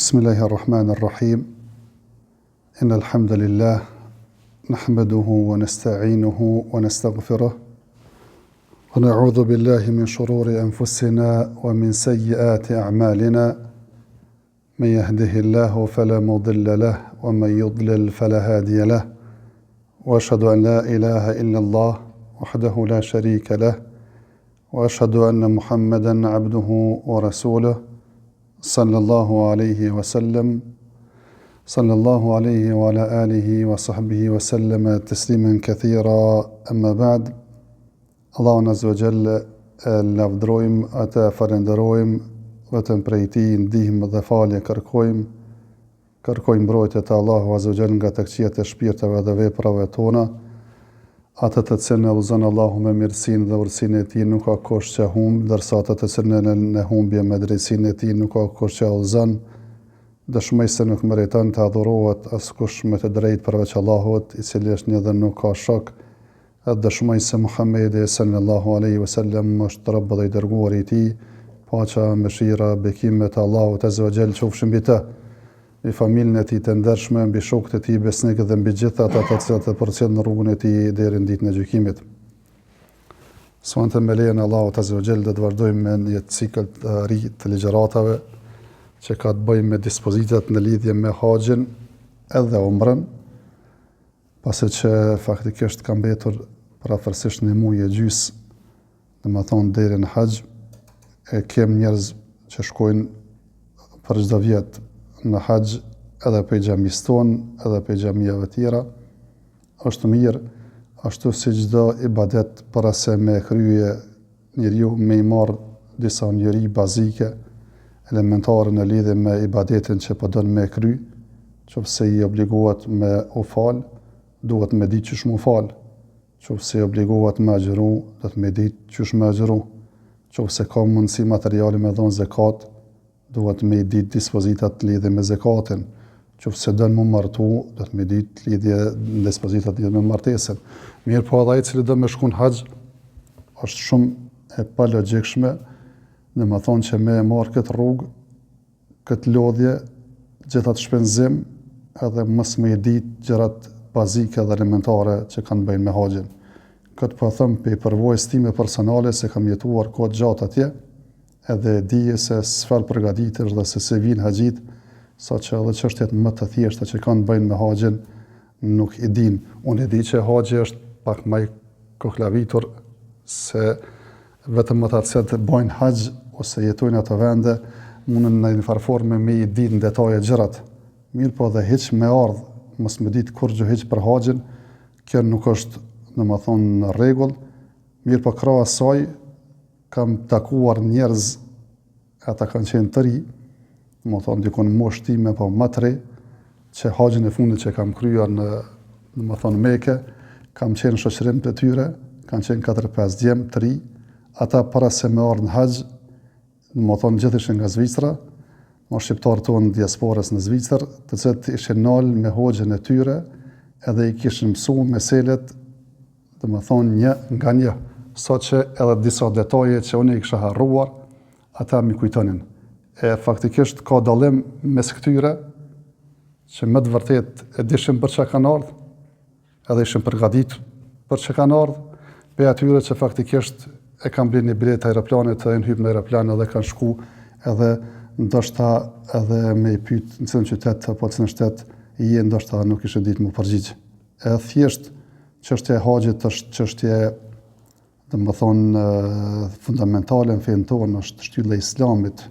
بسم الله الرحمن الرحيم إن الحمد لله نحمده ونستعينه ونستغفره ونعوذ بالله من شرور أنفسنا ومن سيئات أعمالنا من يهده الله فلا مضل له ومن يضلل فلا هادي له وأشهد أن لا إله إلا الله وحده لا شريك له وأشهد أن محمدا عبده ورسوله صلى الله عليه وسلم صلى الله عليه وعلى آله وصحبه وسلم تسليما كثيرا أما بعد Allahun Azza wa Jall lavdrojmë, atë falenderojmë, vetëm prej Tij ndihmë dhe falje kërkojmë mbrojtje të Allahu Azza wa Jall nga të këqijat e shpirteve dhe veprave tona, atë të cilën e udhëzon Allahu me mirësinë dhe urtësinë e Tij nuk ka kush që humb, ndërsa atë të cilën e humbje me drejtsinë e Tij nuk ka kush që udhëzon. Dëshmoj se nuk meriton të adhurohet askush me të drejtë përveç Allahut, I cili është një dhe nuk ka shok. Dëshmoj se Muhamedi sallallahu alaihi wasallam është Rabb dhe I dërguari I Tij, paqja, mëshira, bekimet e Allahut Azza wa Jall qofshin mbi të, mbi familjen e Tij të ndershme, mbi shokët e Tij besnik dhe mbi gjithë ata të cilët e përcjellin në rrugën e Tij deri në ditën e gjykimit. Sonte me lejen e Allahut Azza wa Jall do të vazhdojmë me një cikël të ri të ligjëratave që ka të bëjë me dispozitat në lidhje me haxhin edhe umrën, pasi që faktikisht ka mbetur parafërsisht një muaj e gjys, domethënë deri në haxh, e kem njerëz që shkojnë për çdo vjet në haxh, edhe për xhamisë tonë, edhe për xhamive të tjera. Është mirë, ashtu si çdo ibadet para se me krye njeriu me I marr disa njëri bazike, elementare në lidhje me ibadetin që po don me kry, qofse I obligohet me u fal, duhet me ditë qysh mu fal. Qofse I obligohet me agjëru, do të me ditë qysh me agjëru. Qofse ka mundësi materiali me dhon zakat, duhet me ditë dispozitat lidhje me zakatin. Qofse don mu martu, do të me ditë lidhje dispozitat lidhje me martesën. Mirë po edhe ai I cili do me shku në haxh, është shumë e palogjikshme, domethënë që me marr këtë rrugë, këtë lodhje, gjithë atë shpenzim, edhe mos me ditë gjërat bazike dhe elementare që kanë bëjnë me haxhin. Këtë po them pe përvojës time personale se kam jetuar kohë gjatë atje, edhe dije se s'fal përgatitesh dhe se vin haxhit, saqë edhe çështjet më të thjeshta që kanë bëjnë me haxhin nuk I din. Unë e di që haxhi është pak më I koklavitur se vetëm ata që bëjnë haxh ose jetojnë ato vende, mundën në një farë forme me I ditë në detaje gjërat. Mirë po dhe hiç me ardh mos me ditë kur gjë hiç për haxhin, kjo nuk është domethënë në rregull. Mirë po krahas saj kam takuar njerëz, ata kanë qenë të ri, domethënë dikon moshë time po më të ri, që haxhin e fundit që kam kryer në domethënë Mekë, kam qenë në shoqërim të tyre, kanë qenë 4-5 djem të ri, ata para se me ardhë në haxh, domethënë gjithë ishin nga Zvicra, ma shqiptarë tonë diasporës në Zvicër, të cilët ishin nalë me hoxhën e tyre, edhe I kishin mësuar meselet, domethënë një nga një, saqë edhe disa detaje që unë I kisha harruar, ata mi kujtonin. E faktikisht ka dallim mes këtyre, që më të vërtet e dishin për çka kanë ardhur, edhe ishin përgatitur për çka kanë ardhur, pe atyre që faktikisht e kanë blerë një biletë aeroplanit, edhe në hyp në aeroplan edhe kanë shku, edhe ndoshta edhe me I pyet në cilën qytet apo në cilën shtet I ndoshta nuk ishin ditë më përgjigj. E thjesht çështja e haxhit është çështje domethënë fundamentale në fenë tonë, është shtylla e Islamit.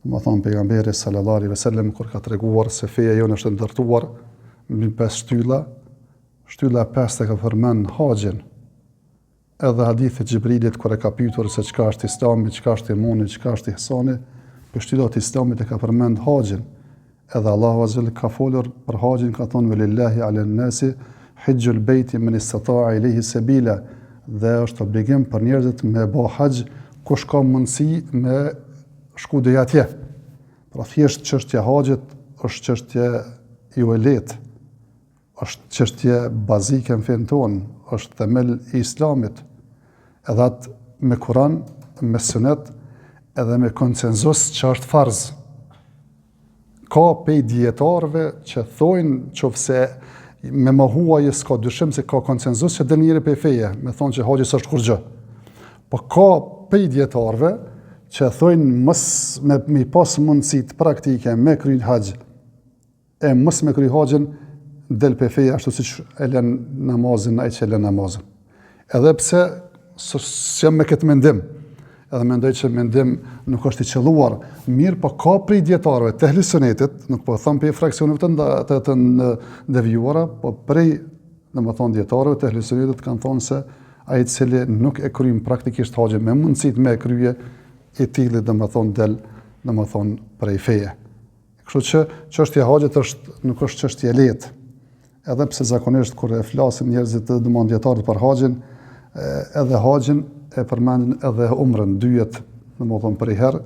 Domethënë pejgamberi sallallahu alaihi wasallam kur ka treguar se feja jonë është ndërtuar mbi 5 shtylla, shtylla e 5 ka përmend haxhin. Edhe hadithi Xhibrilit kur e ka pyetur se çka është Islami, çka është imani, çka është ihsani, për shtyllat e Islamit e ka përmend haxhin. Edhe Allahu Azza wa Jalla ka folur për haxhin, ka thonë velillahi ala nasi hijjul beyti man istata'a ilayhi sabila, dhe është obligim për njerëzit me bë haxh kush ka mundësi me shku deri atje. Pra thjesht çështja e haxhit është çështje jo e lehtë, është çështje bazike në fenë tonë, është themel I Islamit. Edhe atë me Kur'an, me Sunet, edhe me konsenzus që është farz. ka pej dietarëve që thojnë qofse me mohuaje s'ka dyshim se ka konsenzus që del njëri pej feje, me thonë që haxhi s'është kur gjë. Po ka pej dietarëve që thojnë mos me pas mundësitë praktike me kryen haxh e mos me kry haxhin del pej feje ashtu siç e lën namazin ai që e lën namazin. Edhe pse s'jam me këtë mendim, edhe mendoj që mendim nuk është i qelluar, mirë po ka prej dietarëve të ehli sunetit, nuk po them për fraksioneve të devijuara, po prej domethënë dietarëve të ehli sunetit kanë thonë se ai i cili nuk e kryen praktikisht haxhin me mundësitë me krye i tillë domethënë del domethënë prej feje. Kështu që çështja e haxhit nuk është çështje lehtë. Edhe pse zakonisht kur e flasin njerëzit të dietarët për haxhin, edhe haxhin e përmendin edhe umrën, dyjet, domethënë për herë,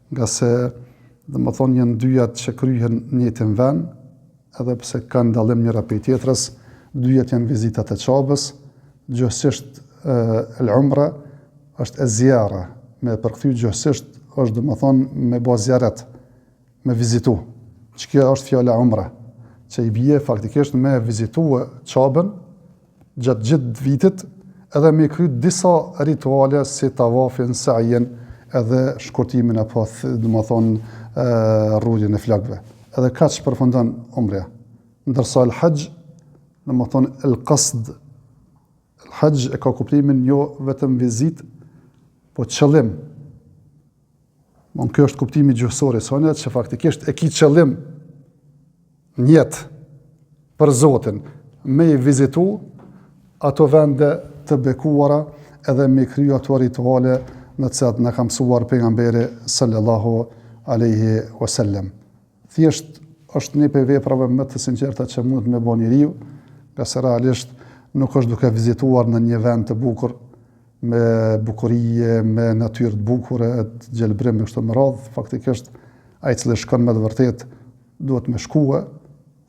nga se domethënë janë dyjat që kryhen në njëjtin vend, edhe pse kanë dallim njëra prej tjetrës, dyjet janë vizitat e Çabës, gjithsesi el-umra është e zjara, me përkthy gjithsesi është domethënë me bë ziaret, me vizitu. Që kjo është fjala umra, që i bie faktikisht me vizitue Çabën gjatë gjithë vitit, edhe me kry disa rituale si tavafin, sa'jen, edhe shkurtimin apo domethënë rrugën e flokëve. Edhe kaq përfundon umra. Ndërsa el-haxh, domethënë el-qasd, el-haxh e ka kuptimin jo vetëm vizitë, po qëllim. Kjo është kuptimi gjuhësor i sonjat që faktikisht e ki qëllim në jetë për Zotin, me i vizitu ato vende të bekuara edhe me kryu ato rituale në të cilat na ka mësuar pejgamberi sallallahu alaihi wasallam. Thjesht është një prej veprave më të sinqerta që mund të më bëjë njeriu, nga se realisht nuk është duke vizituar në një vend të bukur, me bukurie, me natyrë të bukure, të gjelbrim me kështu me radhë, faktikisht ai i cili shkon me të vërtet duhet me shkue,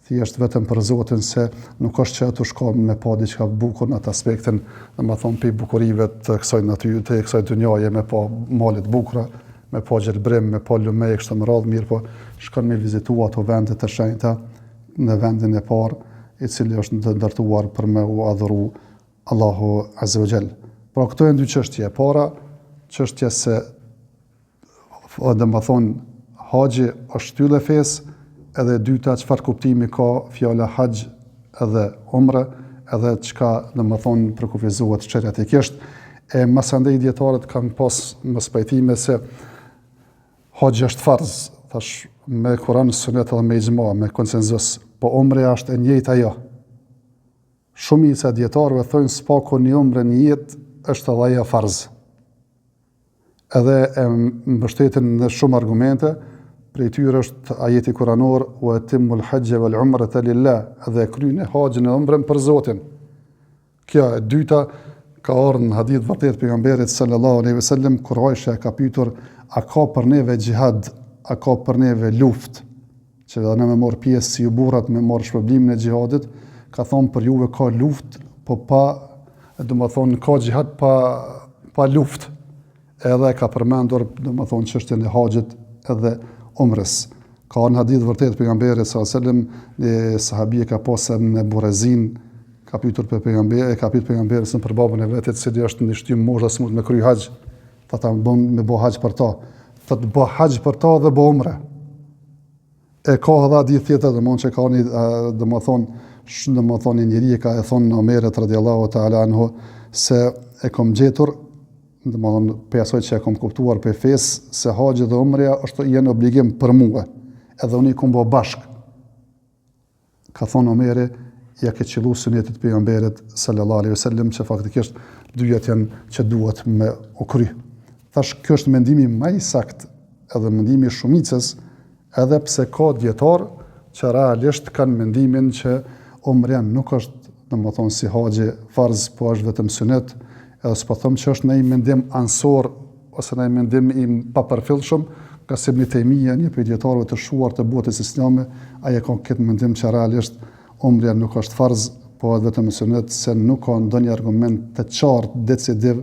thjesht vetëm për Zotin, se nuk është që ato shkon me pa diçka bukur në atë aspektin, domethënë pe bukurive të kësaj natyre, të kësaj dunjaje, me pa male të bukura, me pa gjelbrim, me pa lume kështu me radhë, mirë po shkon me vizitu ato vende të shenjta në vendin e parë, i cili është ndërtuar për me u adhuru Allahu Azza wa Jall. Pra këto janë dy çështje. E para, çështja se domethënë haxhi është shtyllë e fesë, edhe e dyta çfarë kuptimi ka fjala haxh edhe umre, edhe çka domethënë përkufizohet shariatikisht. E masandej dietarët kanë pas mos pajtime se haxhi është farz, thash me Kur'an, Sunet edhe me ixhma, me konsenzus, po umra është e njëjta ajo. Shumica e dietarëve thonë s'pako një umre në jetë është edhe ajo farz. Edhe e mbështetin në shumë argumente, prej tyre është ajeti kuranor wa atimmul hajja wal umrata lillah, edhe kryeni haxhin e umrën për Zotin. Kjo e dyta ka ardhur në hadith vërtet pejgamberit sallallahu alaihi wasallam, kur Aisha ka pyetur a ka për neve xhihad, a ka për neve luftë, që edhe ne me marr pjesë si burrat me marr shpërblimin e xhihadit, ka thonë për juve ka luftë, po pa domethënë ka xhihad pa luftë. Edhe ka përmendur domethënë çështjen e haxhit edhe umrës. Ka në hadith vërtet pejgamberi sallallahu alajhi wasallam, një sahabi ka pasur në Burazin, ka pyetur pejgamberin se për babën e vetit se është në shtym mosha smut me kry haxh, ta bën me bë haxh për ta. Ta të bë haxh për ta dhe bë umre. E ka edhe hadith tjetër domethënë që ka një domethënë një njeri ka e thonë Omerit radhiyallahu ta'ala anhu se e kam gjetur, domethënë për asoj që e kam kuptuar për fesë, se haxhi dhe umreja është janë obligim për mua, edhe unë i kam bë bashk. Ka thonë Omeri, ja ke qellu sunetit pejgamberit sallallahu alaihi wasallam, që faktikisht dyjat janë që duhet me u kry. Thash, kjo është mendimi më i saktë, edhe mendimi i shumicës, edhe pse ka dietar që realisht kanë mendimin që umreja nuk është, domethënë si haxhi farz, po është vetëm sunet, edhe s'po them që është ndonjë mendim ansor ose ndonjë mendim i papërfillshëm, ka se Ibn Taymija, një prej dietarëve të shuar të botës islame, ai ka këtë mendim që realisht umreja nuk është farz, po është vetëm sunet, se nuk ka ndonjë argument të qartë decisiv,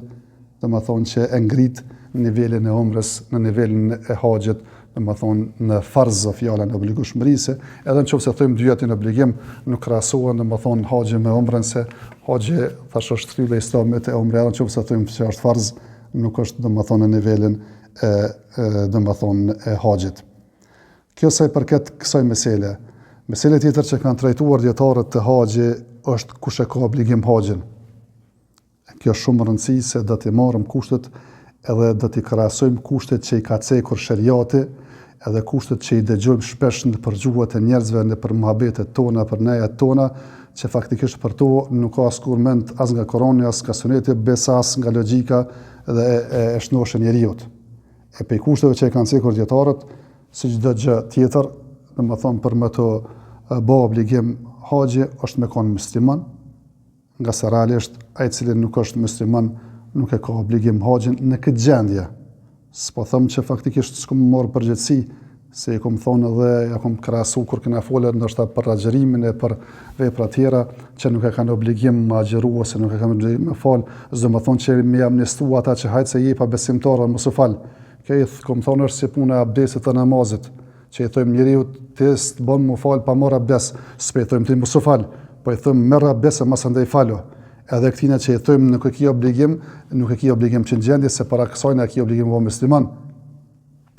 domethënë që e ngrit nivelin e umrës në nivelin e haxhit domethënë në farz fjala në obligueshmërisë, edhe nëse thojmë dyja në obligim, nuk krahasohen domethënë haxhi me umrën se haxhi tash është thyrë e Islamit e umra, nëse thojmë se është farz, nuk është domethënë në nivelin domethënë e haxhit. Kjo sa i përket kësaj mesele. Mesele tjetër që kanë trajtuar dietarët të haxhi është kush e ka obligim haxhin. Kjo është shumë rëndësishme se do t'i marrim kushtet edhe do t'i krahasojmë kushtet që i ka cekur shariati edhe kushtet që i dëgjojmë shpesh në përgjuhat e njerëzve në për muhabetet tona, për nejat tona, që faktikisht për to nuk ka askur mend as nga Kurani, as nga Suneti, besa as nga logjika dhe e shnoshën njeriut. E pe kushteve që i kanë cekur dietarët, si çdo gjë tjetër, domethënë për më të bë obligim haxhi është me qenë musliman, nga se realisht ai i cili nuk është musliman nuk e ka obligim haxhin në këtë gjendje. S'po them që faktikisht s'kam marrë përgjegjësi, se i kom thonë edhe ja kom krahasu kur kena folur ndoshta për agjërimin e për vepra tjera që nuk e kanë obligim me agjëru ose nuk e kanë obligim me fal, s'do të thonë që me amnestua ata që hajt se jepa besimtarë mos u fal. Kjo i kom thonë është si puna e abdesit të namazit, që i thojmë njeriu ti s'bën mu fal pa marr abdes, s'pe thojmë ti mos u fal, po i thojmë merr abdes e mos andaj falo. Edhe këtina që i thojmë nuk e ki obligim që në gjendje se para kësaj e ki obligim vë musliman.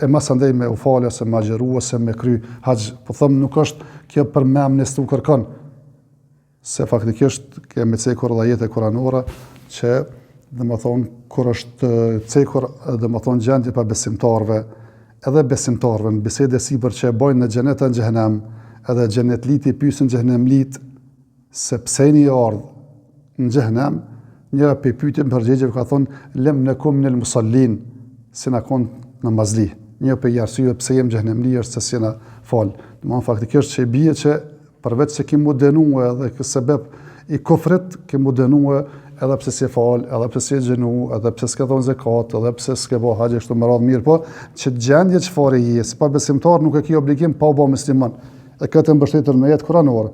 E mas andej me u falë, ose me agjeru, ose me kry haxh, po thëmë nuk është kjo për me amnestu kërkon. Se faktikisht kemi cekur dhe jetë e kuranore që dhe më thonë kur është cekur dhe më thonë gjendje pa besimtarve, edhe besimtarve në bisede sipër që e bojnë në xhenet e në xhehenem, edhe xhenet liti pysin xhehenem lit, se pse një ardhë në xhehenem, një pe pyetjen përgjigjeve ka thonë lem nakum minel musallin, si na kon namazli. Një pe arsyeve pse jem xhehenemli është se si na fal. Domthon faktikisht që bie që përveç se kimu dënuar edhe ky sebeb i kufrit kimu dënuar edhe pse si fal, edhe pse si xhenu, edhe pse s'ka dhënë zakat, edhe pse s'ka bë haxh ashtu më radh mirë, po që gjendje çfarë je, si pa besimtar nuk e ke obligim pa u bë musliman. E këtë mbështetur në jetë kuranore.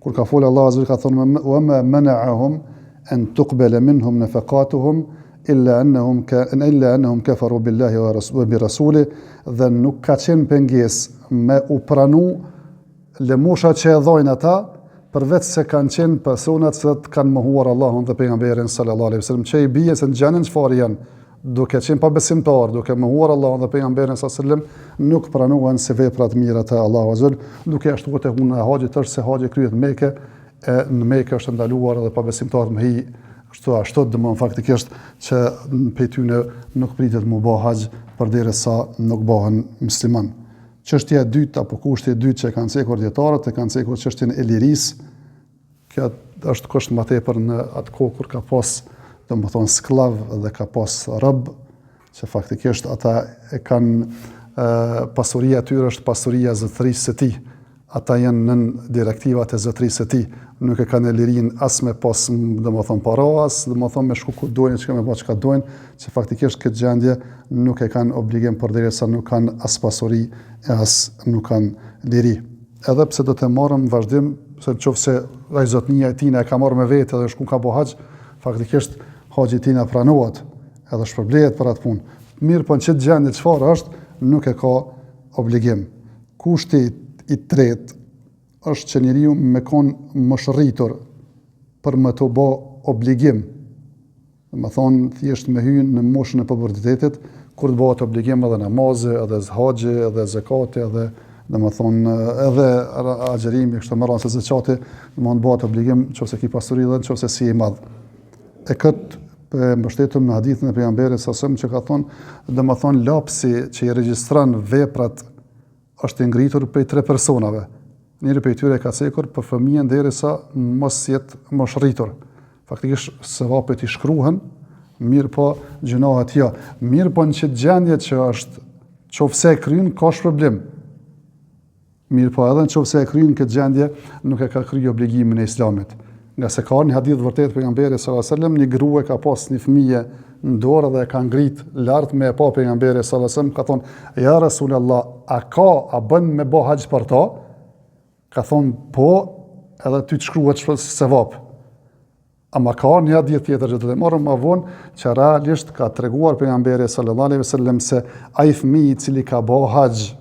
Kur ka folë Allah azza ka thonë wa ma mana'ahum an tuqbala minhum nafaqatuhum illa annahum kafaru billahi wa bi rasulih, dhe nuk ka qenë pengesë me u pranu lëmosha që e dhojnë ata, përveç se kanë qenë personat që kanë mohuar Allahun dhe pejgamberin sallallahu alaihi wasallam, që i bie se në xhenem çfarë janë, duke qenë pa besimtar, duke mohuar Allahun dhe pejgamberin sallallahu alaihi wasallam, nuk pranuan se veprat mira të Allahu azza, duke ashtu të huna haxhit është se haxhi kryhet në Mekë, në Mekë është ndaluar edhe pa besimtar me hi, ashtu domthon faktikisht që pe tyne nuk pritet mu bë haxh përderisa nuk bëhen musliman. Çështja e dytë apo kushti i dytë që kanë cekur dietarët e kanë cekur çështjen e lirisë. Kjo është kusht më tepër në atë kohë kur ka pas domethënë sklav dhe ka pas rob, që faktikisht ata e kanë pasuria e tyre është pasuria e zotërisë së tij. Ata janë nën direktivat e zotërisë së tij, nuk e kanë lirinë as me pas domethënë para, as domethënë me shku ku dojnë, çka me çka dojnë, që faktikisht këtë gjendje nuk e kanë obligim përderisa nuk kanë as pasuri e as nuk kanë liri. Edhe pse do të marrëm vazhdim, se nëse ai zotnia e tina e ka marrë me vete dhe shku ka bo haxh, faktikisht haxhi i tina pranohet, edhe shpërblehet për atë punë. Mirë, po në çdo gjendje çfarë është, nuk e ka obligim. Kushti i tretë është që njeriu me konë moshrritur për më të bë obligim. Më thonë thjesht me hyrë në moshën e pubertetit, kur të bëhet obligim edhe namazi, edhe haxhi, edhe zakati, edhe domethënë edhe agjërimi, kështu më radh se zakati, domethënë bëhet obligim nëse ki pasuri dhe nëse si i madh. E këtë mbështetëm në hadithin e pejgamberit sa që ka thonë, domethënë lapsi që i regjistron veprat është i ngritur prej 3 personave. Njëri prej tyre ka cekur për fëmijën derisa mos jetë moshrritur. Faktikisht sevapet i shkruhen, mirë po gjunohet jo. Mirë po në çdo gjendje që është qofse e kryen ka shpërblim. Mirë po edhe nëse e kryen këtë gjendje nuk e ka kryer obligimin e Islamit. Nga se ka një hadith vërtet pejgamberi sallallahu alajhi wasallam, një grua ka pas një fëmijë në dorë dhe e ka ngrit lart me pa pejgamberi sallallahu alajhi wasallam, ka thonë ja Rasulullah, a bën me bë haxh për to? Ka thonë po, edhe ty të shkruhet sevap. Ama ka një hadith tjetër që do të marrëm më vonë, që realisht ka treguar pejgamberi sallallahu alajhi wasallam se ai fëmijë i cili ka bë haxh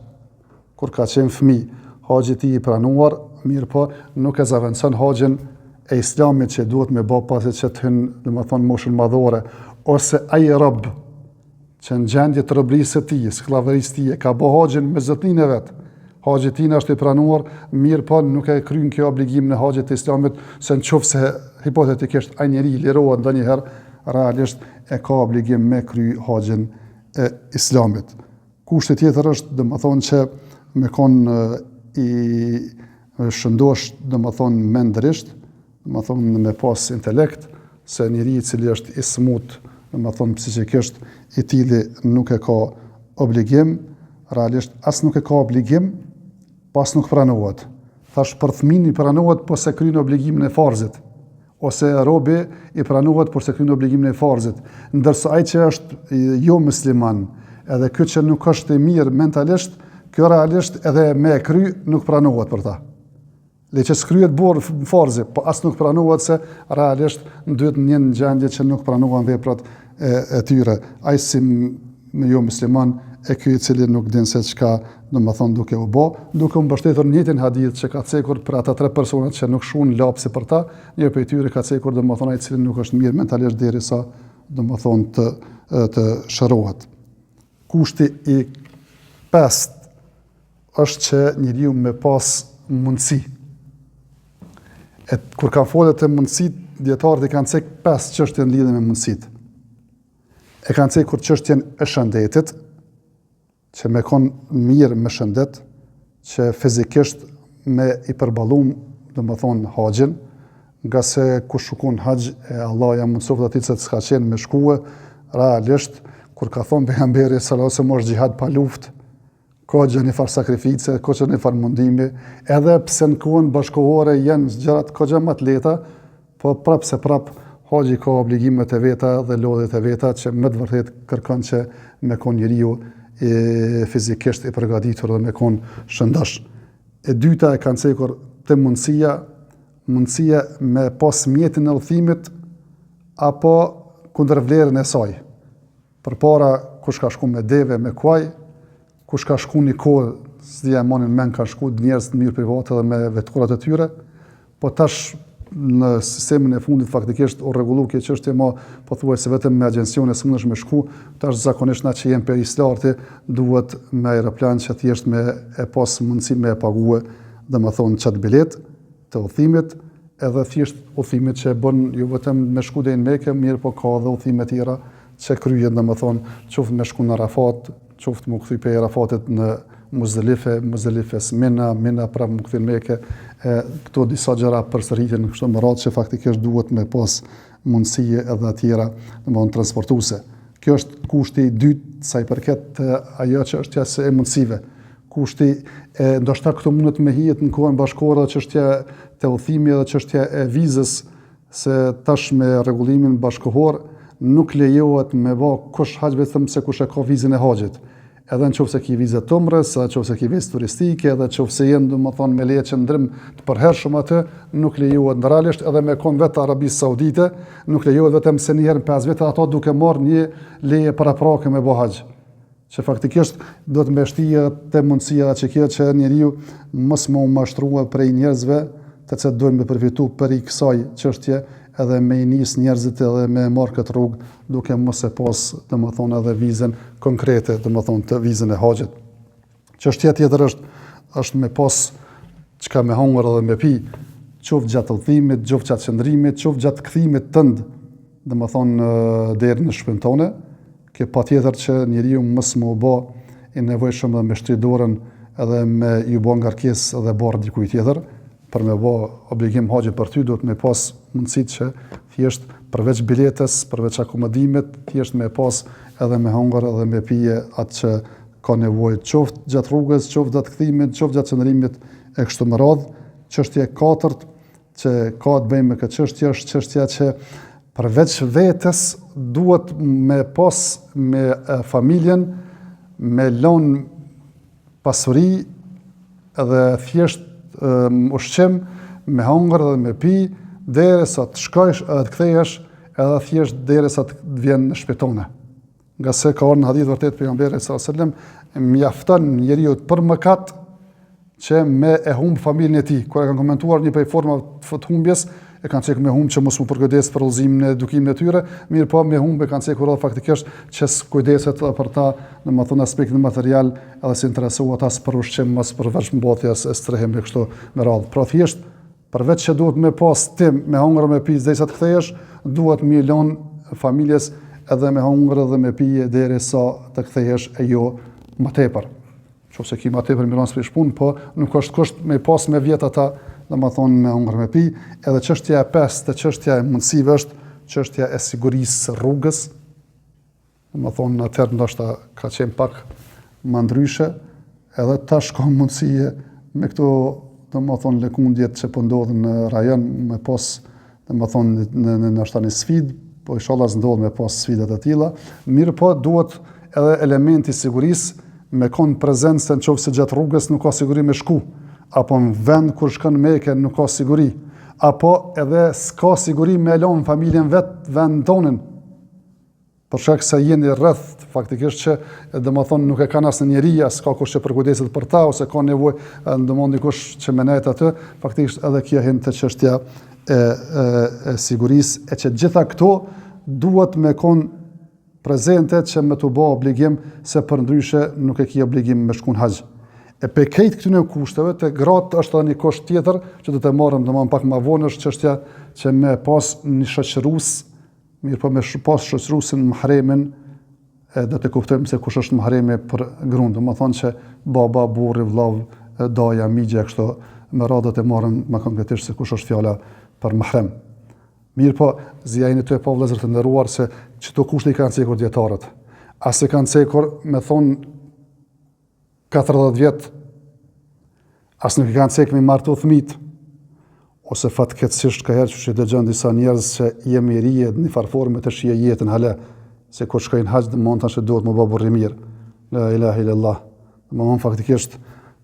kur ka qenë fëmijë, haxhi i tij i pranuar, mirë po nuk e zaventson haxhin e Islamit që duhet me bë pasi që të hynë, domethënë moshën madhore, ose ai rob që në gjendje të robërisë së tij, skllavërisë tij, ka bë haxhin me zotninë e vet. Haxhi i tij është i pranuar, mirë po nuk e kryen kjo obligimin e haxhit të Islamit, se nëse hipotetikisht ai njeri lirohet ndonjëherë, realisht e ka obligim me kry haxhin e Islamit. Kushti tjetër është domethënë që me konë i shëndosh domethënë mendërisht, domethënë me pas intelekt, se njeri i cili është i smut, domethënë psikikisht, i tili nuk e ka obligim, realisht as nuk e ka obligim, pas nuk pranohet. Thash për fëmin i pranohet po se kryen obligimin e farzit, ose robi i pranohet por se kryen obligimin e farzit, ndërsa ai që është jo musliman, edhe ky që nuk është i mirë mentalisht, kjo realisht edhe me kry nuk pranohet për ta. Le që s'kryhet borë farzi, po as nuk pranohet se realisht duhet një në gjendje që nuk pranohen veprat e tyre. Ai si jo musliman e ky i cili nuk din se çka domethënë duke u bë, duke u mbështetur në njëjtin hadith që ka cekur për ata 3 personat që nuk shuan lapsi për ta, një prej tyre ka cekur domethënë ai i cili nuk është mirë mentalisht derisa domethënë të shërohet. Kushti i 5 është që njeriu me pas mundësi. Kur kanë folur të mundësit, dietarët i kanë cek 5 çështje në lidhje me mundësit. E kanë cekur çështjen e shëndetit, që me konë mirë me shëndet, që fizikisht me i përballum, domethënë haxhin, nga se kush shkon haxh e Allah ja mundsoft atij se s'ka qenë me shkuë, realisht kur ka thonë pejgamberi sallallahu alajhi wasallam është xhihad pa luftë, ka gjë një farë sakrifice, ka gjë një farë mundimi, edhe pse në kohën bashkëkohore janë gjërat ka gjë më të lehta, po prapë se prapë haxhi ka obligimet e veta dhe lodhet e veta që më të vërtet kërkon që me kon njeriu fizikisht i përgatitur dhe me kon shëndosh. E dyta e kanë cekur te mundësia me pas mjetin e udhimit apo kundër vlerën e saj. Përpara kush ka shku me deve, me kuaj, kush ka shku një kohë, s'dia monin men ka shku njerëz të mirë private dhe me veturat e tyre, po tash në sistemin e fundit faktikisht u rregullu kjo çështje më pothuajse vetëm me agjencione s'mundesh me shku, tash zakonisht na që jemi perislarti duhet me aeroplan që thjesht me e pas mundësi me e pague, domethënë çat bilet të udhimit, edhe thjesht udhimit që e bën jo vetëm me shku deri në Mekë, mirë po ka edhe udhime tjera që kryhen domethënë qoftë me shku në Arafat, qoftë më kthy pe Arafatit në Muzdalifes Mina prapë më kthy në Mekë, këto disa gjëra përsëritjen kështu më radhë që faktikisht duhet me pas mundësi edhe tjera domethënë transportuese. Kjo është kushti i dytë sa i përket ajo që është çështja e mundësive. Kushti ndoshta këto mundet me hijet në kohën bashkëkohore çështja e udhimit dhe çështja e vizës, se tash me rregullimin bashkëkohor nuk lejohet me bë kush haxh vetëm se kush e ka vizën e haxhit. Edhe nëse ki vizë të umrës, nëse ki vizë turistike, edhe nëse jenë domethënë me leje qëndrim të përhershëm atë, nuk lejohet realisht edhe me kon vetë Arabisë Saudite, nuk lejohet vetëm se një herë në 5 vjet ato duke marrë një leje paraprake me bë haxh. Që faktikisht do të mbështihet te mundësia që kjo që njeriu mos më mashtrua prej njerëzve të cilët dojnë me përfitu për i kësaj çështje, edhe me i nis njerëzit edhe me marrë këtë rrugë duke mos e pas domethënë edhe vizën konkrete, domethënë të vizën e haxhit. Çështja tjetër është me pas çka me hongër edhe me pi, qoftë gjatë udhimit, qoftë gjatë qëndrimit, qoftë gjatë kthimit tënd, domethënë deri në shtëpinë tonë, që patjetër që njeriu mos më u bë i nevojshëm dhe me shtri dorën edhe me ju bë ngarkesë edhe barr dikujt tjetër. Për me bë obligim haxhi për ty duhet me pas mundësitë që thjesht përveç biletës, përveç akomodimit, thjesht me pas edhe me hongër edhe me pije atë që ka nevojë, qoftë gjatë rrugës, qoftë gjatë kthimit, qoftë gjatë qëndrimit e kështu me radhë. Çështja e katërt që ka të bëjë me këtë çështje është çështja që përveç vetes duhet me pas me familjen, me lënë pasuri edhe thjesht ushqim me hongër dhe me pi derisa të shkojsh edhe të kthehesh edhe thjesht derisa të vjen në shtëpi tonë. Nga se ka ardhur në hadith vërtet pejgamberi sallallahu alajhi wasallam mjafton njeriu për mëkat që me e humb familjen e tij. Kur e kanë komentuar një prej formave të humbjes, e kanë cekur me humb që mos u përkujdes për udhëzimin e edukimin e tyre, mirë po me humb e kanë cekur edhe faktikisht që kujdeset për ta, domethënë aspektin material, edhe si interesohet as për ushqim, as për veçmbylljes e strehim me kështu me radhë. Pra thjesht përveç që duhet me pas tim me hungër me pijë derisa të kthehesh, duhet me lën familjes edhe me hungër dhe me pijë derisa të kthehesh e jo më tepër. Nëse ki më tepër miron s'prish punë, po nuk është kusht me pas me vjet ata, domethënë me hungër me pijë, edhe çështja e pestë, çështja e mundësive është çështja e sigurisë rrugës. Domethënë në atëherë ndoshta ka qenë pak më ndryshe, edhe tash ka mundësi me këto domethënë lëkundjet që po ndodhin në rajon me pas domethënë në ndoshta një sfidë, po inshallah s'ndodh me pas sfida të tilla, mirë po duhet edhe elementi sigurisë me kon prezencë nëse gjatë rrugës nuk ka siguri me shku, apo në vend kur shkon Mekë nuk ka siguri, apo edhe s'ka siguri me lënë familjen vet vend tonin. Për shkak se jeni rreth faktikisht që domethënë nuk e kanë asnjë njeri, as ka kush që përkujdeset për ta ose ka nevojë ndonjë dikush që menet atë, faktikisht edhe kjo hyn te çështja e sigurisë, e që gjitha këto duhet me kon prezente që me të bë obligim, se përndryshe nuk e ki obligim me shku në haxh. E pe krejt këtyre kushteve, te gratë është edhe një kusht tjetër që do të marrim domosdoshmë pak më vonë, është çështja që me pas një shoqërues, mirë po me pas shoqëruesin mahremin, do të kuptojmë se kush është mahremi për gruan, domethënë që baba, burri, vëllav, daja, migja kështu, me radhët e marrim më konkretisht se kush është fjala për mahrem. Mirë po, zjajnë të e po vëllezër të nderuar se çto kushte i kanë cekur dietarët. As e kanë cekur me thonë 40 vjet, as nuk i kanë cekur me martu fëmijët, ose fatkeqësisht ka herë që dëgjon disa njerëz që jemi rije në farforme të shije jetën hala, se kur shkojnë haxh domon tash duhet më bë burrë mirë. La ilaha illallah. Domon faktikisht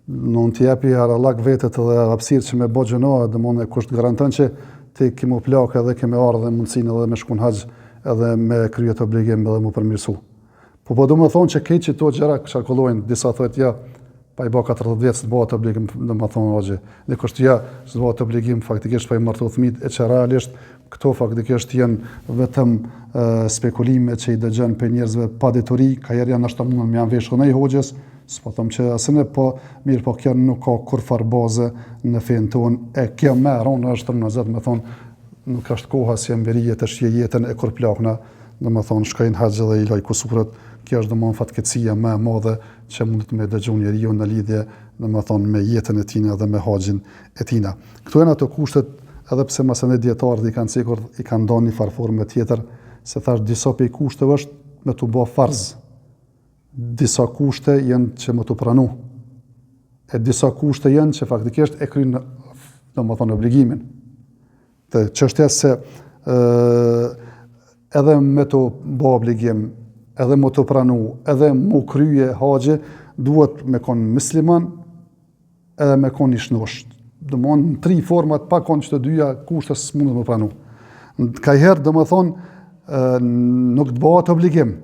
non t'i japi harallak vetët edhe hapësirë që me bë gjënoa, domon e kush garanton që ti kemi plakë edhe kemi ardhur dhe mundsinë edhe me shkon haxh edhe me kryet obligim edhe më përmirësu. Po do më thonë që këtë që to gjëra qarkullojnë, disa thotë ja, pa i bë 40 vjet s'do bëhet obligim, do më thonë hoxhë. Dikush ja, s'do bëhet obligim faktikisht pa i martu fëmijët, e që realisht këto faktikisht janë vetëm spekulime që i dëgjon për njerëzve pa deturi, ka herë janë ashtu mundon me janë veshkën ai hoxhës, s'po them që asnjë po mirë, po kjo nuk ka kur far baze në fen ton, e kjo më ron është në zot, më thon nuk është koha si embirie të shije jetën e kur plakna, domethënë shkojnë haxh dhe i laj kusurat. Kjo është domosdoshmë fatkeqësia më e madhe që mund të më dëgjojë njeriu në lidhje domethënë me jetën e tij dhe me haxhin e tij. Këto janë ato kushtet, edhe pse masane dietarët i kanë sikur i kanë dhënë një farforme tjetër, se thash disa pe kushteve është me të bë farz. Disa kushte janë që më të pranu, e disa kushte janë që faktikisht e kryen domethënë obligimin. Të çështja se edhe me të bë obligim, edhe më të pranu, edhe më krye haxhi, duhet me kon musliman, edhe me kon i shnosh. Domthon në 3 format, pa kon çdo dyja kushte s'mund të më pranu. Ka herë domethënë nuk të bëhet obligim.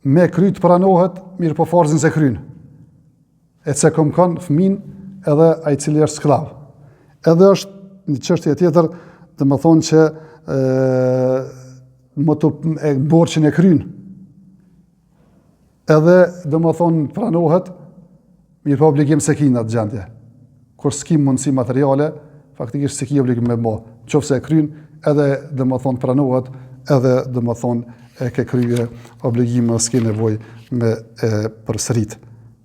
Me kryt pranohet, mirë po farzin se kryn. E se kom kanë fëmin edhe ai cili është sklav. Edhe është një çështje tjetër, dhe më thonë që më të borçin e kryn. Edhe dhe më thonë pranohet, mirë po obligim se ki në atë gjendje. Kur s'ki mundësi materiale, faktikisht se ki obligim me bo. Qofse e kryn, edhe dhe më thonë pranohet, edhe dhe më thonë e ke kryje obligime, s'ke nevoj me përsërit.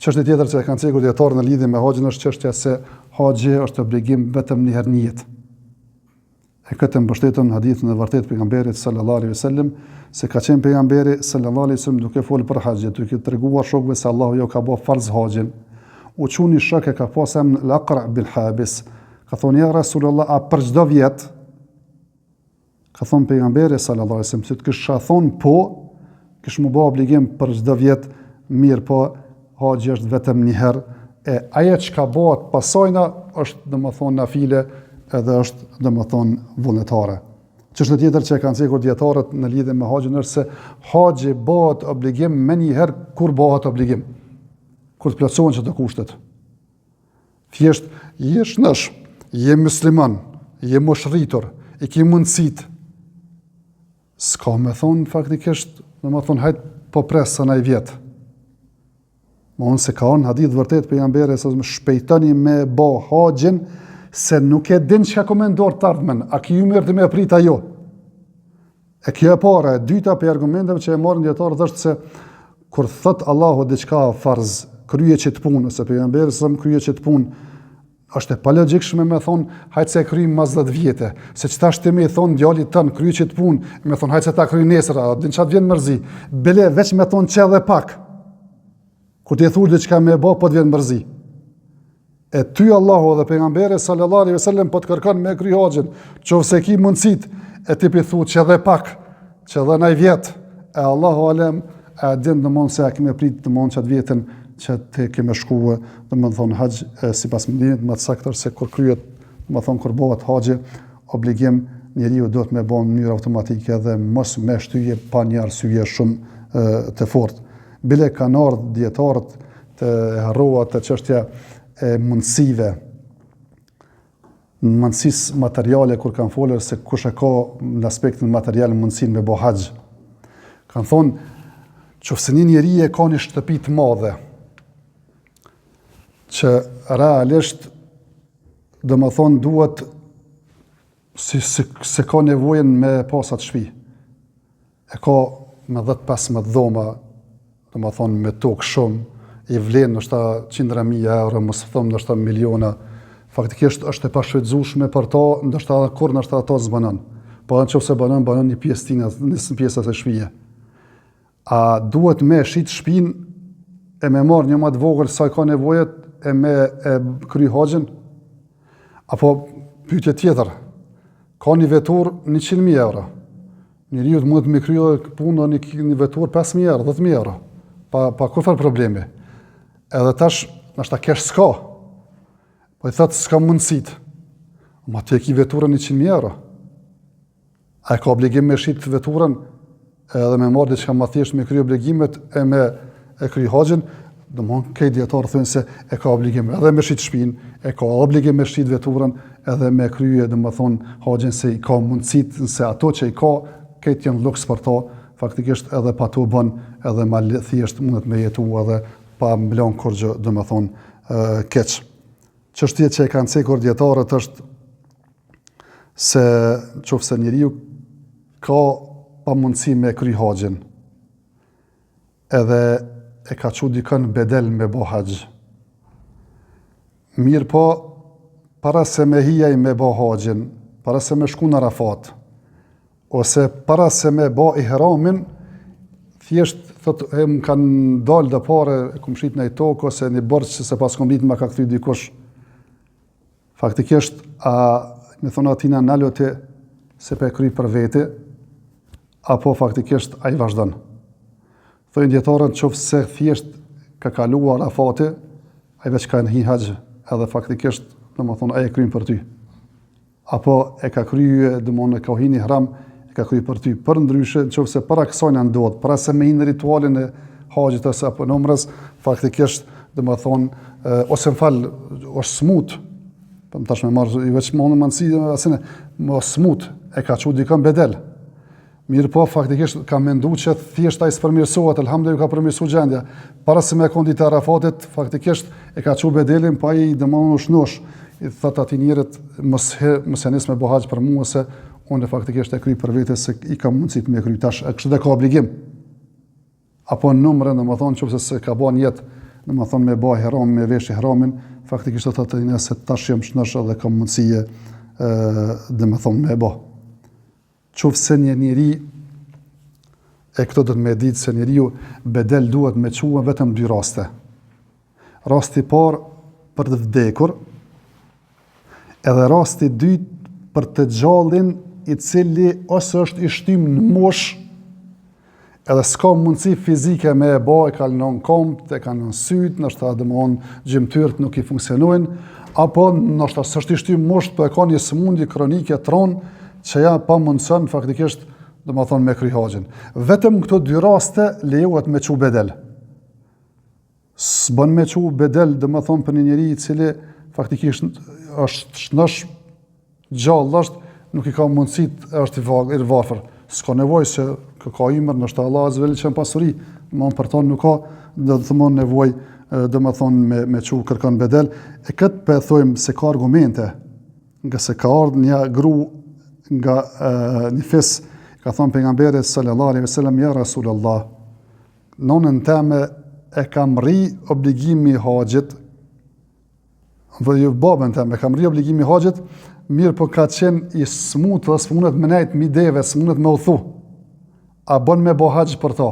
Çështja tjetër që e kanë cekur dietarë në lidhje me haxhin është çështja se haxhi është obligim vetëm një herë në jetë. E këtë mbështetën në hadithin e vërtetë pejgamberit sallallahu alaihi wasallam, se ka qenë pejgamberi sallallahu alaihi wasallam duke folur për haxhin, duke treguar shokëve se Allahu jo ka bërë farz haxhin. U çuni shok e ka pasur al-Aqra bin Habis. Ka thonë ja Rasulullah, a për çdo vjet? Ka thonë pejgamberi sallallahu alaihi wasallam, se të kisha thonë po, kish më bë obligim për çdo vjet, mirë po haxhi është vetëm një herë, e ajo çka bëhet pasojna është domethënë nafile, edhe është domethënë vullnetare. Çështja tjetër që e kanë cekur dietarët në lidhje me haxhin është se haxhi bëhet obligim më një herë kur bëhet obligim, kur të plotësohen çdo kushtet. thjesht je shëndosh, je musliman, je moshritur, i ke mundësit, s'ka me thonë faktikisht, me thonë hajt po pres sa naj vjetë. Ma unë se ka unë hadith vërtet për jambere, se më shpejtoni me ba haxhin, se nuk e din që ka komendor të ardhmen, a ki ju mirë të me prit ajo. E kjo e para, e dyta për argumenteve që e marrin dietarët është se kur thot Allahu diçka farz, krye që të punë, ose pejgamberi sa krye që të punë, është e palogjikshme me thonë, hajtë se e kryjmë mas 10 vjetë, se që ta shtemi thonë djallit tënë, krye që të punë, me thonë, hajtë se ta kryjë nesër, a din qatë vjen mërzi, bele veç me thonë që dhe pak, ku të e thurë diçka me ba, po të vjen mërzi. E ty Allahu dhe pejgamberi sallallahu alaihi wasallam po të kërkon me kry haxhin, qofse ki mundësit, e ti për thu që dhe pak, që dhe naj vjetë, e Allahu alem, e din në mund se a kime prit të mund qatë vjetën që të kime shkuë, dhe më thonë haqë, si pas mëndimit, më të saktër se kur kryet, më thonë kur bëhet haqë, obligim njeriu do të me bënë në mënyrë automatike dhe mos me shtyje pa një arsye shumë të fortë. Bile kanë ardhur dietarët të harruat të çështja e mundësive, në mundësisë materiale kur kanë folur se kush e ka në aspektin material mundësinë me bë haxh. Kanë thonë, qofse një njeri e ka një shtëpi të madhe, që realisht dhe më thonë duhet se ka nevojën me pasat shpi. E ka me 10-15 dhoma, dhe më thonë me tokë shumë, i vlen nështë 100.000 euro, mos thëmë nështë miliona, faktikisht është e pashfrytzueshme për ta, ndoshta kur nështë ato zbanon. Po në qofse banon një pjesë tina, një pjesë e shpije. A duhet me shit shpinë e me marrë një më të vogël sa ka nevojet e me kry haxhin? Apo pyetje tjetër, ka një vetur 100.000 euro. Njeriu mund të me kryej punë një vetur 5.000 euro, 10.000 euro. Pa kurfar problemi. Edhe tash, nështë kesh s'ka. Po i thëtë s'ka mundësit. Ma të e ki veturën 100.000 euro. A e ka obligim me shqit veturën edhe me marrë diçka ma thjesht me kry obligimet e me kry haxhin, do më kej djetarë thënë se e ka obligim edhe me shqit shpinë, e ka obligim me shqit veturën edhe me kryje, do më thonë, haxhin se i ka mundësit, nëse ato që i ka, kejt janë luks për ta, faktikisht edhe pa to bën, edhe ma thjesht mundet me jetu edhe pa mblon kur gjë, do më thonë, keq. Çështja që e kanë cekur dietarët është se qofse njeriu ka pamundësi me kry haxhin, edhe e ka çu dikën bedel me bë haxh. Mirë po, para se me hijaj me bë haxhin, para se me shku në Arafat, ose para se me bë ihramin, thjesht thotë më kanë dalë dhe pare, e kom shit në i tokë, ose një borç që se pas kom ditë më ka kthy dikush. Faktikisht, me thonë atina nalote se pe kry për vete, apo faktikisht a i vazhdan. Thojnë djetarën qofë se thjesht ka kaluar Arafati, a i veç ka në hi haxh, edhe faktikisht, në më thonë, a i e krynë për ty. Apo e ka kryjë, dhe më në ka hi një hram, e ka kryjë për ty. Për ndryshe, qofë se para kësajnë ndodhë, para se me hinë ritualin e haxhit ose apo numrës, faktikisht, dhe më thonë, ose më falë, është smut, më tash me marrë, i veç më në mënësi, asine, më smut, e ka që dikën bedel. Mirë po, faktikisht, ka mendu që thjesht a i s'përmirësohet, elhamdulillah ka përmirësu gjendja. Para se me kondi të Arafatit, faktikisht, e ka që bedelin, pa i dëmonë u shnosh. I thëtë ati njerët, mos e nis me bo haxh për mua, se unë faktikisht e kry për vete, se i ka mundësit me kry tash, e kështë dhe ka obligim. Apo në numre, në më thonë, që se ka bo njetë, në më thonë me bo ihram, me vesh ihramin, faktikisht të të një se tash jem shnësh dhe ka mundësie dhe me thonë me bo. Qufë se një njeri, e këto do të me ditë se njeri ju bedel duhet me qua vetëm 2 raste. Rasti par për të vdekur, edhe rasti 2 për të gjallin i cili ose është i shtym në mosh, edhe s'ka mundësi fizike me e ba, e kalon komt, e kalon syt, nështë ta dëmohon gjymtyrët nuk i funksionojnë, apo nështë ta s'është i shtym mosht, po e ka një sëmundje kronike tron, që ja pa mundësën faktikisht, dhe më thonë, me kry haxhin. Vetëm këto 2 raste lejohet me qu bedel. S'bën me qu bedel, dhe më thonë, për një njeri i cili faktikisht është shnosh gjallë është, nuk i ka mundësit, është i varfër. S'ka nevojë se ka imër, nështë Allah azza veli që në pasuri, më për tonë nuk ka, dhe të thëmon nevojë, dhe më thonë me që kërkan bedel. E këtë për e thojmë se ka argumente, nga se ka ardhë një gru nga një fis, ka thonë pejgamberi sallallahu alaihi wasallam, ja Rasulallah, nonën teme e kam rri obligimi haxhit, babën teme e kam rri obligimi haxhit, mirë po ka qenë i smut dhe s'munët me nejt mideve, s'munët me uthu, a bën me bo haxh për ta?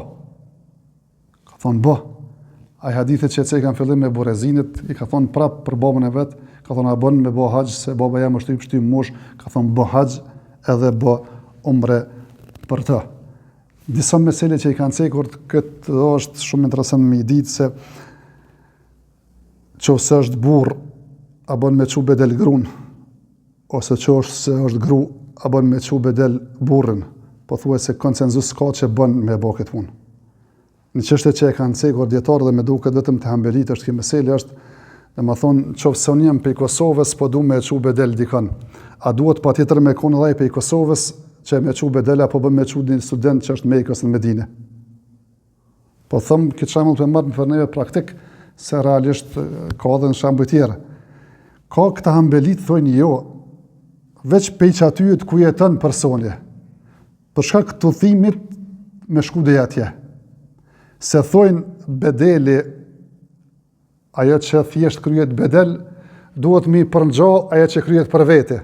Ka thonë bo, a i hadithet që e kanë fillim me Burezinit, i ka thonë prap për babën e vetë, ka thonë a bën me bo haxh, se baba jam është i pështy mosh, ka thonë bo haxh edhe bo umre për ta. Disa mesele që i kanë cekur, këtë është shumë interesant me i ditë se qofse është burr, a bën me çu bedel grun, ose qofse është gru, a bën me çu bedel burrin, po thuaj se konsenzus ka që bën me bo këtë punë. Në çështje që e kanë cekur dietarë dhe me duket vetëm të Hanbelit është kjo mesele është, domethënë qofse unë jam prej Kosovës, po du me çu bedel dikon, a duhet patjetër me kon edhe prej Kosovës që me çu bedel apo bën me çu një student që është Mekës në Medinë. Po thëmë këtë shembull të marrë për neve praktik, se realisht ka edhe në shembuj tjerë. Ka këta Hanbelit thojnë jo, veç peq atyjet ku jeton personi, për shkak të udhimit me shku deri atje. Se thojnë bedeli, ajo që thjesht kryet bedel, duhet mi përngjo ajo që kryet për vete.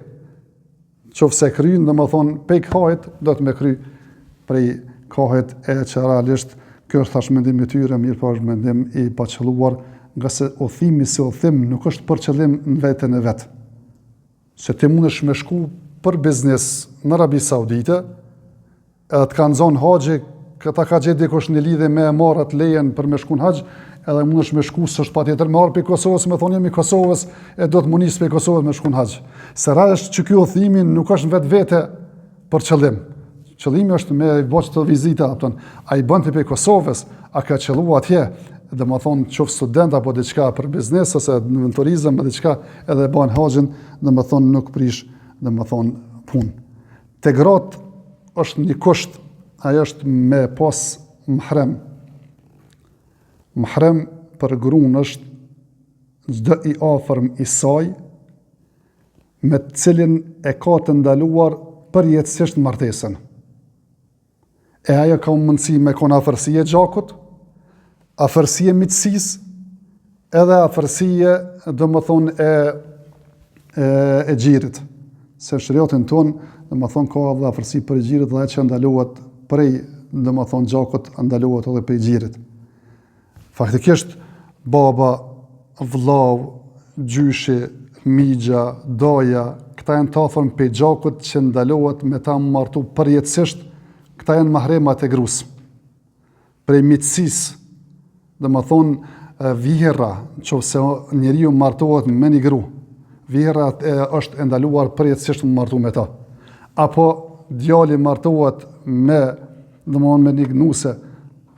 Qofse kryen, dhe më thonë, pej kahit, do të me kry prej kahit e që realisht, kjo është thash mendim i tyre, mirë po është mendim i paqëlluar, nga se udhimi si udhim nuk është për qëllim në veten e vetë. Se ti mundesh me shku për biznes në Arabi Saudite, edhe të kanë zonë haxhi, këta ka gjetë dikush në lidhje me marrat lejen për me shku në haxh, edhe mundesh me shku s'është patjetër me ardh prej Kosovës, me thonë jemi Kosovës e do të munis prej Kosovës me shku në haxh. Se realisht që ky udhimi nuk është vetvete për qëllim. Qëllimi është me bëj të vizita, a i bën ti prej Kosovës, a ka qëlluar atje, dhe më thonë qoftë student apo diçka për biznes ose në turizëm apo diçka, edhe bën haxhin, dhe më thonë nuk prish, dhe më thonë punë. Te gratë është një kusht, ajo është me pas mahrem. Mahrem për gruan është çdo i afërm i saj, me të cilin e ka të ndaluar përjetësisht martesën. E ajo ka mundësi me kon afërsie gjakut, afërsie miqësisë, edhe afërsie, domethënë e xhirit. Se shariatin ton, domethënë ka edhe afërsi për xhirit dhe ajo që ndalohet prej, domethënë gjakut, ndalohet edhe prej xhirit. Faktikisht baba, vllau, gjyshi, migja, daja, këta janë të afërm prej gjakut që ndalohet me ta martu përjetësisht, këta janë mahremat e grus. Prej miqësisë, dhe më thonë vihera, qofse njeriu martohet me një gru, vihera është ndaluar përjetësisht më martu me ta. Apo djali martohet me, dhe më thonë me një gnuse,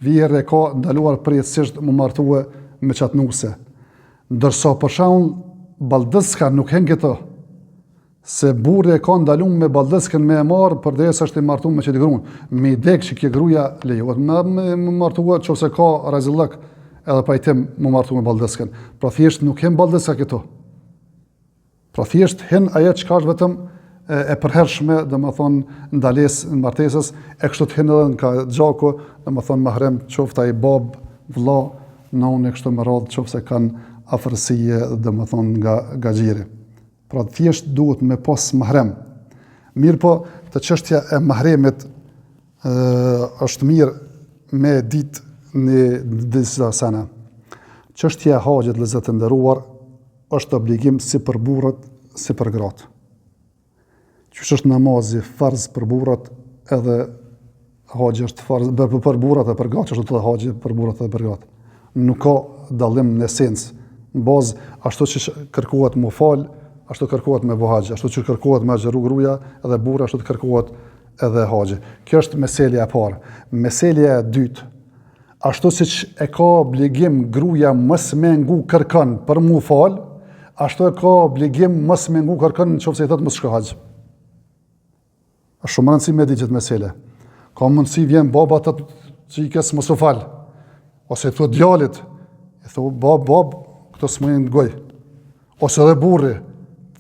vihera e ka ndaluar përjetësisht më martue me qatë nuse. Ndërsa për shembull baldëska nuk hen këto, se burri e ka ndaluar me baldëskën me e marë përderisa është i martuar me çdo gruan. Me dek që kjo gruaja lejohet me martuar nëse ka razillëk edhe pajtim me martuar me baldëskën. Pra thjesht nuk hen baldëska këto. Pra thjesht hen ajo çka është vetëm e përhershme, domethënë ndalesë në martesës, e kështu të hen edhe nga gjaku, domethënë mahrem qoftë ai bab, vëlla, nonë kështu me radhë qoftë kanë afërsie, domethënë nga xhiri. Pra thjesht duhet me pas mahrem. Mirë po, të çështja e mahremit është mirë me ditë në disa sene. Çështja e haxhit, vëllezër të nderuar, është obligim si për burrat, si për gratë. Qysh është namazi farz për burrat, edhe haxhi është farz për burrat dhe për gratë, është edhe haxhi për burrat dhe për gratë. Nuk ka dallim në esencë. Në bazë ashtu që kërkohet më fal, ashtu kërkohet me haxh, ashtu që kërkohet me xheru gruaja, edhe burri ashtu kërkohet edhe haxhi. Kjo është meselja e parë. Meselja e dytë, ashtu siç e ka obligim gruaja mos me ngu kërkon për mu fal, ashtu e ka obligim mos me ngu kërkën nëse i thotë mos shko haxh. Është shumë rëndësi me diçet mesele. Ka mundësi vjen baba të çikës mos u fal. Ose i thotë djalit, i thotë bab, këto s'mojnë goj. Ose edhe burri,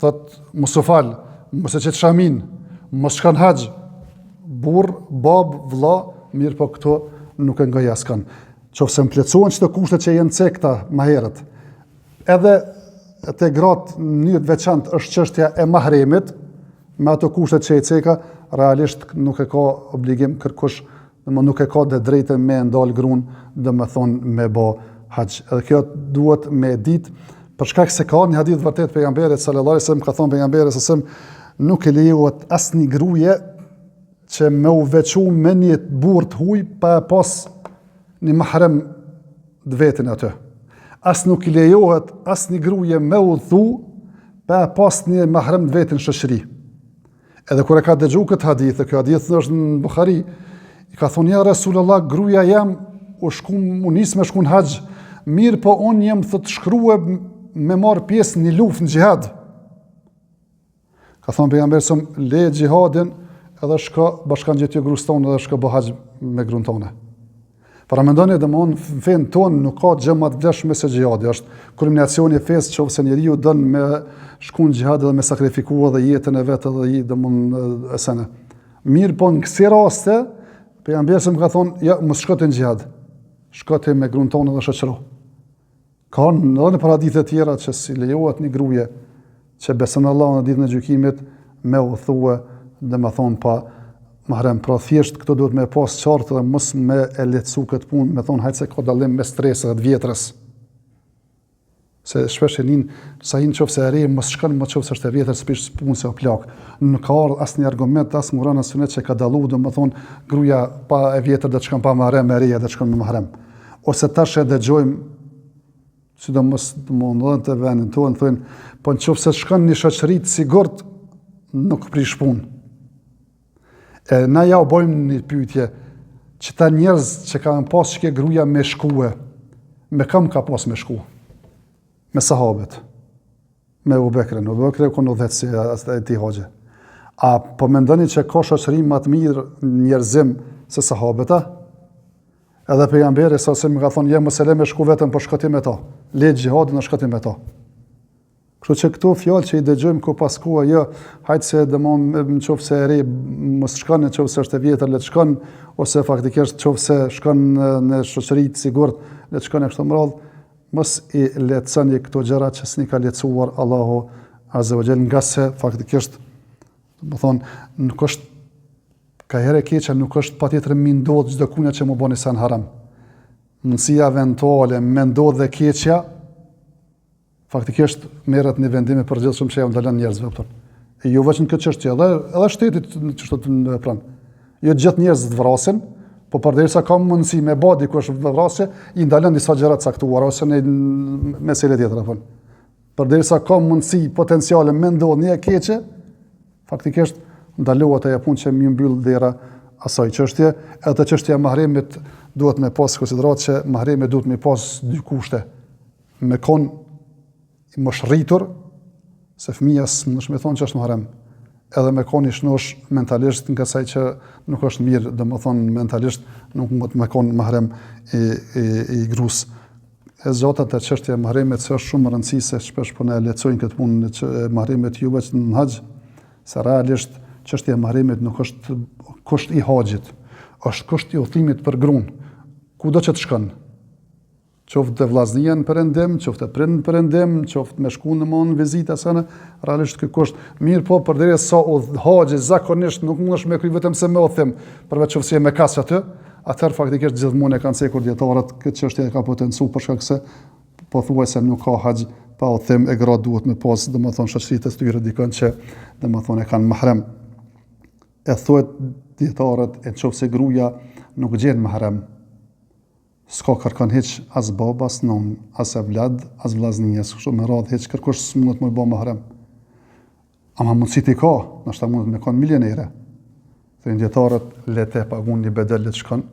thotë mos u fal, mos e çet shamin, mos shkon haxh. Burr, bab, vëlla, mirë po këto nuk e ngoj askan. Qofse mbledhsohen çdo kushte që janë cekta më herët. Edhe te gratë në mënyrë të veçantë është çështja e mahremit, me ato kushte që i ceka, realisht nuk e ka obligim kërkush, nuk e ka dhe drejtë me ndal gruan, domethënë me bë haxh. Edhe kjo duhet me ditë, për shkak se ka një hadith vërtet pejgamberit sallallahu alajhi wasallam ka thënë pejgamberi sallallahu alajhi wasallam nuk e lejohet asnjë gruaje që me u veçu me një burr të huj pa pas një mahrem të vetin atë. As nuk i lejohet asnjë gruaje me u dhu pa pas një mahrem të vetin në shoqëri. Edhe kur e ka dëgju këtë hadith, kjo hadith është në Buhari, i ka thonë ja Rasulullah, gruaja jam u nis me shkon haxh, mirë po unë jam thotë shkrua me marr pjesë në luftë në xhihad. Ka thonë pejgamberi sa le xhihadin edhe shko bashkan gjetje gruas tonë edhe shko bë haxh me gruan tonë. Para mendoni domthon fen ton nuk ka gjë më të vlefshme se xhihadi, është kulminacioni i fesë, nëse njeriu don me shkon xhihad dhe me sakrifikuar edhe jetën e vet edhe i domthon asana. Mirë po në kësi raste pejgamberi më ka thonë ja mos shko te xhihad. Shko te me gruan tonë dhe shoqëro. Ka edhe në paradithe tjera që si lejohet një gruaje që beson Allahun në ditën e gjykimit me u thue domethën pa mahrem, pra thjesht këto duhet me pas qartë dhe mos me e lehtësu këtë punë, me thonë hajtë se ka dallim me stresë dhe vjetrës. Se shpesh e nin, sa hinë qofë se e re, mos shkon më qofë se është e vjetër, s'pish punë se o plak. Nuk ka ardhë asë një argument, asë Kur'ani as sunet që ka dalu, do më thonë, gruaja pa e vjetër dhe të shkon pa mahrem, e reja dhe të shkon me mahrem. Ose tash e dëgjojmë, sidomos domosdoshmë të vendin tonë, thonë, po nëse shkon në shoqëri të sigurt, nuk prish punë. E na ja u bojmë një pyetje, që ta njerëz që kanë pas shke gruaja me shkue, me kam ka pas me shku? Me sahabet, me Abu Bekrin. Abu Bekri u konë udhëhec si e ti hoxhe. A po mendoni që ka shoqëri më të mirë njerëzim se sahabeta? Edhe pejgamberi sa se më ka thonë, je mos e le me shku vetëm, po shko ti me ta. Le xhihadin, shko ti me ta. Kështu që këto fjalë që i dëgjojmë ku pas koha, jo, hajtë se dëmon nëse e re, mos shkon nëse është e vjetër, le të shkon, ose faktikisht nëse shkon në shoqëri të sigurt, le të shkon kështu më radh, mos i lehtësoni këto gjëra që s'ni ka lehtësuar Allahu Azza wa Jall, nga se faktikisht, do të thonë, nuk është ka herë keqja, nuk është patjetër më ndodh çdo kunja që më bën san haram. Mundësia eventuale më ndodh dhe keqja, faktikisht merret në vendime përgjithshëm që janë ndalën njerëzve këtu. E jo vetëm këtë çështje, edhe shtetit çështë të pran. Jo gjithë njerëzit vrasin, po përderisa ka mundësi me bë dikush vrasje, i ndalën disa gjëra të caktuara ose në mesele tjetra apo. Përderisa ka mundësi potenciale me ndodh një keqje, faktikisht ndalohet ajo punë që më mbyll dera asaj çështje. Edhe çështja e mahremit duhet me pas konsiderat që mahremi duhet me pas dy kushte. Me kon i mos rritur, se fëmija s'më thonë që është mahrem, edhe me kon i shnosh mentalisht nga saj që nuk është mirë, dhe më thonë mentalisht nuk më të me kon mahrem i grus. E zgjatat e çështja e mahremit se është shumë rëndësi, se shpesh po ne lehtësojnë këtë punë e mahremit ju veç në haxh, se realisht çështja e mahremit nuk është kusht i haxhit, është kusht i udhimit për gruan, kudo që të shkon. Qoftë vllaznia në perëndim, qoftë prind në perëndim, qoftë me shku në mon vizita sana, realisht ky kusht mirë po përderisa haxhi zakonisht nuk mundesh me kry vetëm se me udhim, përveç nëse je me kas aty, atëherë faktikisht gjithmonë e kanë cekur dietarët këtë çështje e ka potencuar për shkak se pothuajse nuk ka haxh pa udhim, e gra duhet me pas, domethënë shoqëritë të tyre dikon që domethënë e kanë mahrem. E thuhet dietarët e nëse gruaja nuk gjen mahrem, s'ka kërkon hiç as baba, as non, as evlad, as vllaznia, kështu me radhë hiç kërkush s'mundet më bë mahrem. Ama mundësit i ka, nështë ta mundet me kanë milionere. Thënë dietarët le të paguën një bedel le të shkon,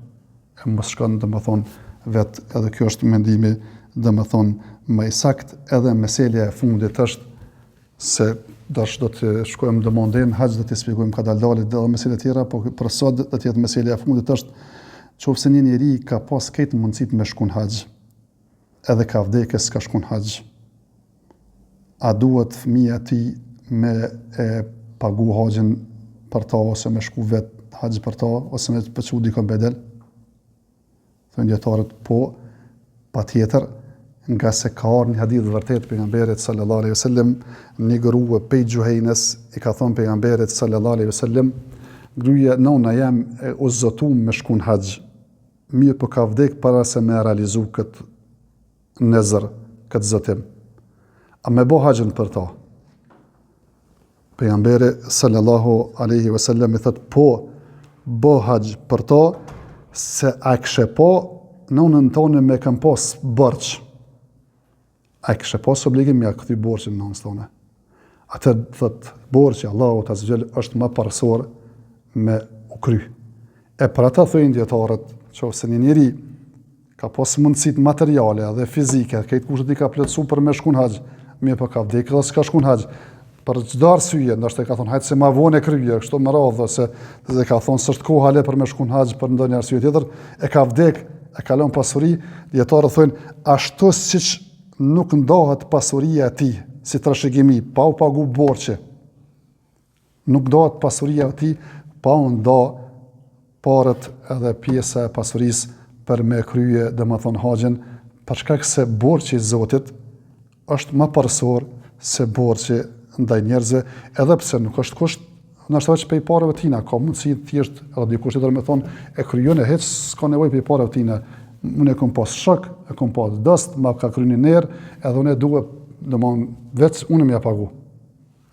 e mos shkon domethënë vetë, edhe kjo është mendimi dhe më thonë më i sakt, edhe meselja e fundit është se do të shkojmë domosdoshmë në haxh, do të shpjegojmë ka dalë dhe mesele tjera, po për sot do të jetë meselja e fundit është nëse një njeri ka pas këtë mundësit me shku në haxh, edhe ka vdekës s'ka shku në haxh, a duhet fëmija ti me e pagu haxhin për ta, ose me shku vetë haxh për ta, ose me përçu dikon bedel? Thënë dietarët, po, patjetër, nga se ka ardhur një hadith vërtet pejgamberit sallallahu alaihi wasallam, një grua pej Gjuhejnës i ka thonë pejgamberit sallallahu alaihi wasallam, gruaja nona jam u zotuar me shku në haxh, mirë po ka vdek para se me realizu këtë nezër, këtë zotim. A me bo haxhin për ta? Pejgamberi sallallahu alaihi wasallam i thot, po, bo haxh për ta, se a këshe po nonën tonë me kam pas borx. A këshe pas obligim ja këthy borxhin nonës tonë. Atë thot borxhi Allahut azza wa jall është më parësor me u kry. E për ata thojnë dietarët, nëse një njeri ka pas mundësitë materiale dhe fizike, këtë kushtet i ka plotësu për me shku në haxh, mirë po ka vdekë dhe s'ka shku në haxh. Për çdo arsye, ndoshta ka thonë hajtë se ma vonë e kryje, kështu më radhë, se ka thonë s'është koha le për me shku në haxh për ndonjë arsye tjetër, e ka vdekë, e kalon pasuri, dietarët thonë ashtu siç nuk ndohet pasuria e tij, si trashëgimi, pa u pagu borxhi. Nuk ndohet pasuria e tij pa u nda parët edhe pjesa e pasurisë për me krye, domethënë haxhin, për shkak se borxhi i Zotit është më parësor se borxhi ndaj njerëzve, edhe pse nuk është kusht, ndoshta veç pej parave tina, ka mundësi thjesht edhe dikush tjetër me thonë e krijon e hiç s'ka nevojë pej parave tina. Unë e kom pas shok, e kom pas dost, ma ka kryer një herë, edhe unë dua, domthon vetë unë më ja pagu.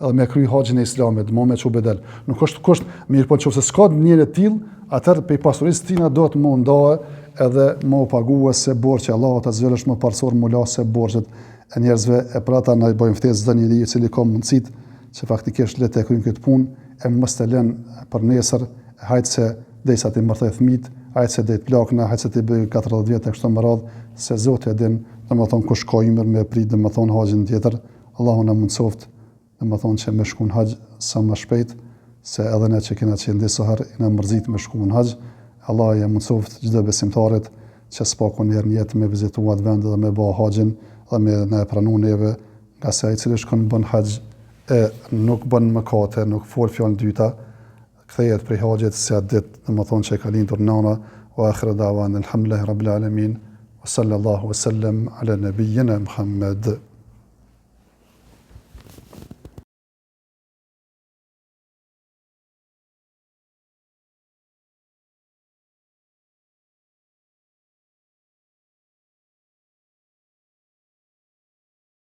Edhe me kry haxhin e Islamit, më me çu bedel. Nuk është kusht, mirë po nëse s'ka njëri të tillë, atëherë pej pasurisë tina do të më ndaje edhe më paguë se borxhi Allahut azza wa jall është më parësor më la se borxhet e njerëzve, e për ata na i bëjmë ftesë çdo njeri i cili ka mundësitë që faktikisht le të kryjmë këtë punë, e mos të lënë për nesër, hajtë se derisa të martoj fëmijët, hajtë se det plakna, hajtë se të bëj 40 vjet kështu më radh, se Zoti e din, domethënë kush ka ymër me prit domethënë haxhin tjetër, Allahu na mundsoft, domethënë që me shku në haxh sa më shpejt, se edhe ne që kena qenë disa herë na mërzit me shku në haxh, Allah ja mundsoft çdo besimtarit që s'pakon herë në jetë me vizituar vende dhe me bë haxhin dhe me na e pranu neve, nga se ai cili shkon bën haxh e nuk bën mëkate, nuk fol fjalë dyta, kthehet prej haxhit se atë ditë, domethënë që ka lindur nana, wa akhiru da'wana alhamdulillahi rabbil alamin, wa sallallahu wa sallam ala nabiyyina Muhammad.